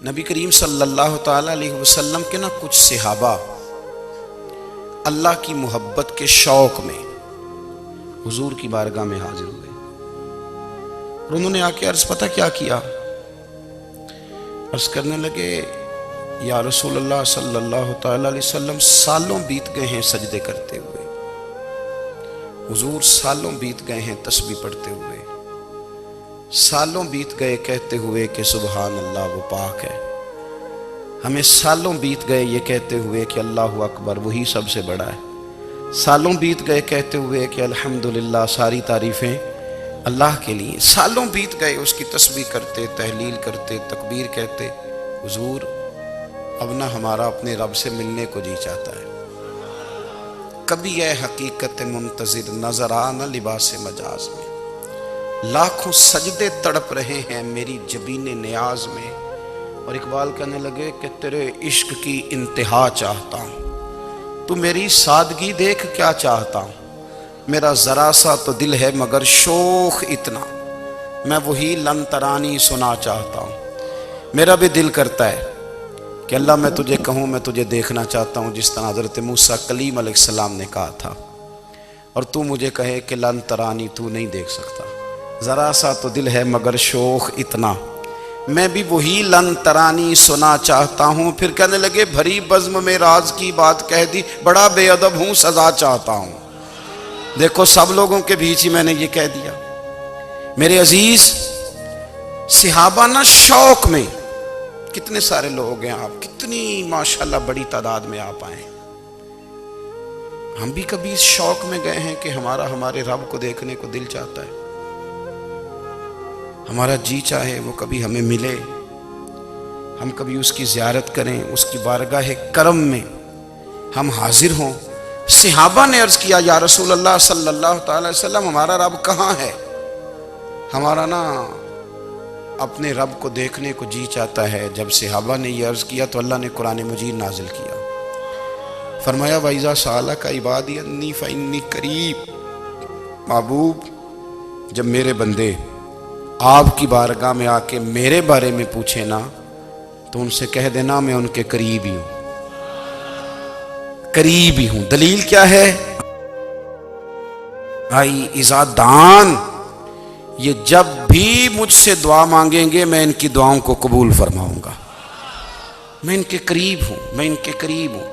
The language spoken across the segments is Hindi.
नबी करीम सल्लल्लाहु ताला अलैहि वसल्लम के ना कुछ सहाबा अल्लाह की मोहब्बत के शौक में हुजूर की बारगाह में हाजिर हुए और उन्होंने आके अर्ज पता क्या किया, अर्ज करने लगे, या रसूल अल्लाह सल्लल्लाहु ताला अलैहि वसल्लम सालों बीत गए हैं सजदे करते हुए, हुजूर सालों बीत गए हैं तस्बीह पढ़ते हुए, सालों बीत गए कहते हुए कि सुबहान अल्लाह वो पाक है, हमें सालों बीत गए ये कहते हुए कि अल्लाहु अकबर वही सबसे बड़ा है, सालों बीत गए कहते हुए कि अल्हम्दुलिल्लाह सारी तारीफ़ें अल्लाह के लिए, सालों बीत गए उसकी तस्बीह करते, तहलील करते, तकबीर कहते। हुजूर अब ना हमारा अपने रब से मिलने को जी चाहता है, कभी यह हकीकत मुंतज़िर नजर आ न लिबास मजाज में, लाखों सजदे तड़प रहे हैं मेरी जबीने नियाज में। और इकबाल कहने लगे कि तेरे इश्क की इंतहा चाहता हूँ, तू मेरी सादगी देख क्या चाहता हूँ, मेरा जरा सा तो दिल है मगर शोख इतना, मैं वही लन तरानी सुना चाहता हूँ। मेरा भी दिल करता है कि अल्लाह मैं तुझे कहूँ, मैं तुझे देखना चाहता हूँ जिस तरह हज़रत मूसा कलीम अलैहिस्सलाम ने कहा था, और तू मुझे कहे कि लन तरानी तू नहीं देख सकता, ज़रा सा तो दिल है मगर शोख इतना, मैं भी वही लन तरानी सुना चाहता हूँ। फिर कहने लगे भरी बज़्म में राज की बात कह दी, बड़ा बेअदब हूँ सजा चाहता हूँ। देखो सब लोगों के बीच ही मैंने ये कह दिया। मेरे अजीज सहाबा ना शौक में, कितने सारे लोग हैं आप, कितनी माशाल्लाह बड़ी तादाद में आप आए, हम भी कभी इस शौक में गए हैं कि हमारे रब को देखने को दिल चाहता है, हमारा जी चाहे वो कभी हमें मिले, हम कभी उसकी ज़ियारत करें, उसकी बारगाह करम में हम हाजिर हों। सहाबा ने अर्ज़ किया, या रसूल अल्लाह सल्लल्लाहु अलैहि वसल्लम हमारा रब कहाँ है, हमारा ना अपने रब को देखने को जी चाहता है। जब सहाबा ने यह अर्ज़ किया तो अल्लाह ने कुरान मजीद नाजिल किया, फरमाया वइज़ा सअलका इबादी अन्नी फ़इन्नी करीब, महबूब जब मेरे बंदे आपकी बारगाह में आके मेरे बारे में पूछे ना तो उनसे कह देना मैं उनके करीब ही हूं, करीब ही हूं। दलील क्या है भाई, इज़ादान ये जब भी मुझसे दुआ मांगेंगे मैं इनकी दुआओं को कबूल फरमाऊंगा, मैं इनके करीब हूं, मैं इनके करीब हूं।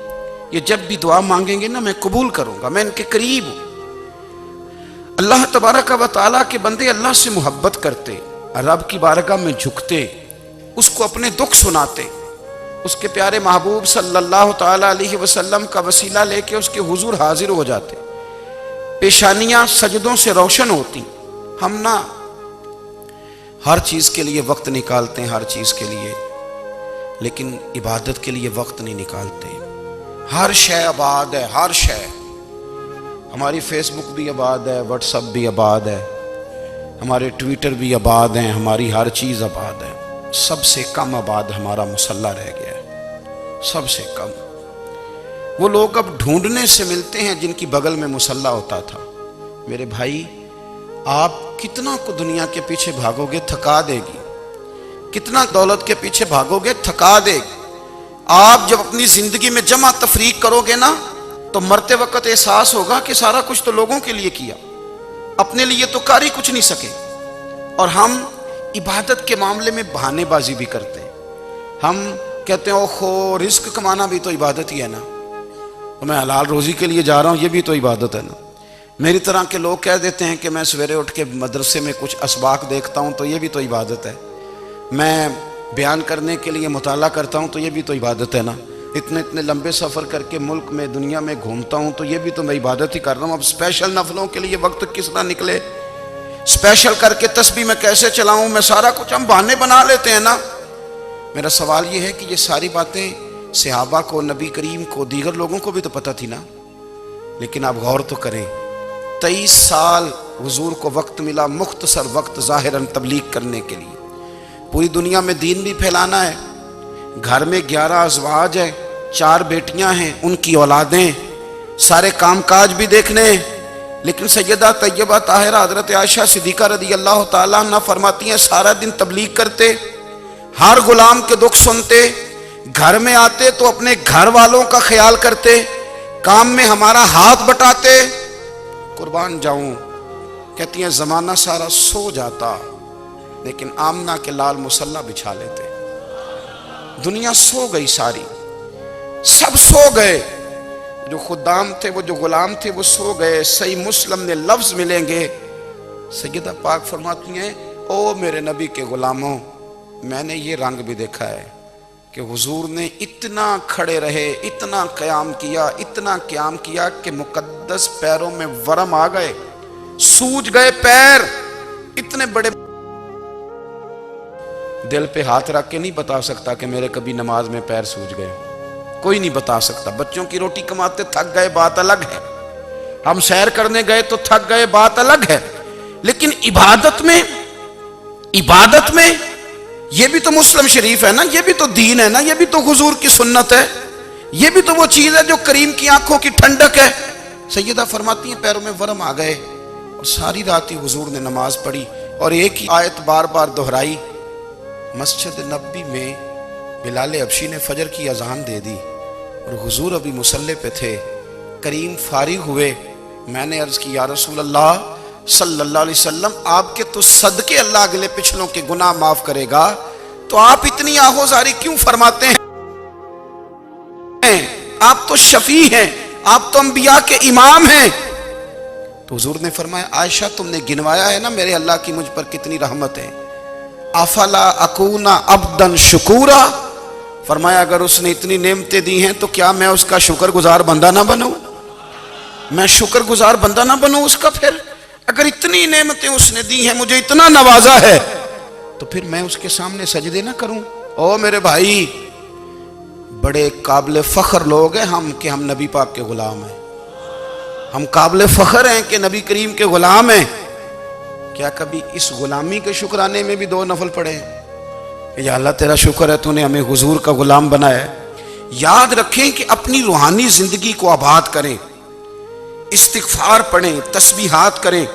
ये जब भी दुआ मांगेंगे ना मैं कबूल करूंगा, मैं इनके करीब हूं। अल्लाह तबारक व तआला के बंदे अल्लाह से मोहब्बत करते, रब की बारगाह में झुकते, उसको अपने दुख सुनाते, उसके प्यारे महबूब सल्लल्लाहु ताला अलैहि वसल्लम का वसीला लेके उसके हुजूर हाजिर हो जाते, पेशानियां सजदों से रोशन होती। हम ना हर चीज़ के लिए वक्त निकालते हैं, हर चीज़ के लिए, लेकिन इबादत के लिए वक्त नहीं निकालते। हर शय आबाद है, हर शय, हमारी फेसबुक भी आबाद है, व्हाट्सअप भी आबाद है, हमारे ट्विटर भी आबाद हैं, हमारी हर चीज़ आबाद है। सबसे कम आबाद हमारा मुसल्ला रह गया है, सबसे कम। वो लोग अब ढूंढने से मिलते हैं जिनकी बगल में मुसल्ला होता था। मेरे भाई आप कितना को दुनिया के पीछे भागोगे थका देगी, कितना दौलत के पीछे भागोगे थका देगी। आप जब अपनी जिंदगी में जमा तफरीक करोगे ना तो मरते वक्त एहसास होगा कि सारा कुछ तो लोगों के लिए किया, अपने लिए तो कर ही कुछ नहीं सके। और हम इबादत के मामले में बहानेबाजी भी करते हैं, हम कहते हैं ओहो रिस्क कमाना भी तो इबादत ही है ना, तो मैं हलाल रोजी के लिए जा रहा हूँ ये भी तो इबादत है ना। मेरी तरह के लोग कह देते हैं कि मैं सवेरे उठ के मदरसे में कुछ असबाक देखता हूँ तो ये भी तो इबादत है, मैं बयान करने के लिए मुताला करता हूँ तो ये भी तो इबादत है ना, इतने इतने लंबे सफ़र करके मुल्क में दुनिया में घूमता हूँ तो ये भी तो मैं इबादत ही कर रहा हूँ। अब स्पेशल नफलों के लिए वक्त किस तरह निकले, स्पेशल करके तस्बीह मैं कैसे चलाऊँ, मैं सारा कुछ हम बहाने बना लेते हैं ना। मेरा सवाल ये है कि ये सारी बातें सहाबा को, नबी करीम को, दीगर लोगों को भी तो पता थी ना, लेकिन आप गौर तो करें 23 साल हुजूर को वक्त मिला, मुख्तसर वक्त ज़ाहिरन तबलीग करने के लिए, पूरी दुनिया में दीन भी फैलाना है। घर में 11 अज़वाज है, 4 बेटियां हैं, उनकी औलादें, सारे कामकाज भी देखने, लेकिन सैयदा तैयबा ताहिरा हज़रत आयशा सिद्दीक़ा रज़ी अल्लाह ताला अन्हा फरमाती हैं सारा दिन तबलीग करते, हर गुलाम के दुख सुनते, घर में आते तो अपने घर वालों का ख्याल करते, काम में हमारा हाथ बटाते। कुर्बान जाऊं, कहती हैं जमाना सारा सो जाता लेकिन आमना के लाल मुसल्ला बिछा लेते। दुनिया सो गई सारी, सब सो गए, जो खुदाम थे, वो जो गुलाम थे, वो सो गए। सही मुस्लिम में लफ्ज मिलेंगे, सैयदा पाक फरमाती हैं, ओ मेरे नबी के गुलामों, मैंने ये रंग भी देखा है कि हुजूर ने इतना खड़े रहे, इतना क़याम किया, इतना क़याम किया कि मुकद्दस पैरों में वरम आ गए, सूज गए पैर। इतने बड़े दिल पे हाथ रख के नहीं बता सकता कि मेरे कभी नमाज में पैर सूज गए, कोई नहीं बता सकता। बच्चों की रोटी कमाते थक गए, बात अलग है। हम सैर करने गए तो थक गए, बात अलग है। लेकिन इबादत में ये भी तो मुस्लिम शरीफ है ना, ये भी तो दीन है ना, ये भी तो हुजूर की सुन्नत है, ये भी तो वो चीज है जो करीम की आंखों की ठंडक है। सैयदा फरमाती हैं पैरों में वरम आ गए और सारी रात ही हुजूर ने नमाज पढ़ी और एक ही आयत बार बार दोहराई। मस्जिद नबी में बिलाल हबशी ने फजर की अजान दे दी और हुजूर अभी मुसल्ले पे थे। करीम फारिग हुए, मैंने अर्ज की, या रसूल अल्लाह सल्लल्लाहु अलैहि वसल्लम, आपके तो सदके अल्लाह अगले पिछलों के गुनाह माफ करेगा, तो आप इतनी आहोजारी क्यों फरमाते हैं? आप तो शफी हैं, आप तो अंबिया के इमाम हैं। तो हुजूर ने फरमाया, आयशा तुमने गिनवाया है ना मेरे अल्लाह की मुझ पर कितनी रहमत है। अफला अकूना अब्दन शुकूरा, फरमाया अगर उसने इतनी नेमतें दी हैं तो क्या मैं उसका शुक्रगुजार बंदा ना बनूं? मैं शुक्रगुजार बंदा ना बनूं उसका? फिर अगर इतनी नेमतें उसने दी हैं, मुझे इतना नवाजा है, तो फिर मैं उसके सामने सजदे ना करूं? ओ मेरे भाई, बड़े काबिल फख्र लोग हैं हम कि हम नबी पाक के गुलाम हैं। हम काबिल फख्र हैं कि नबी करीम के गुलाम हैं। क्या कभी इस गुलामी के शुक्राने में भी दो नफल पढ़े कि या अल्लाह तेरा शुक्र है तूने हमें हुजूर का गुलाम बनाया है। याद रखें कि अपनी रूहानी जिंदगी को आबाद करें, इस्तिगफार पढ़ें, तस्बीहात करें।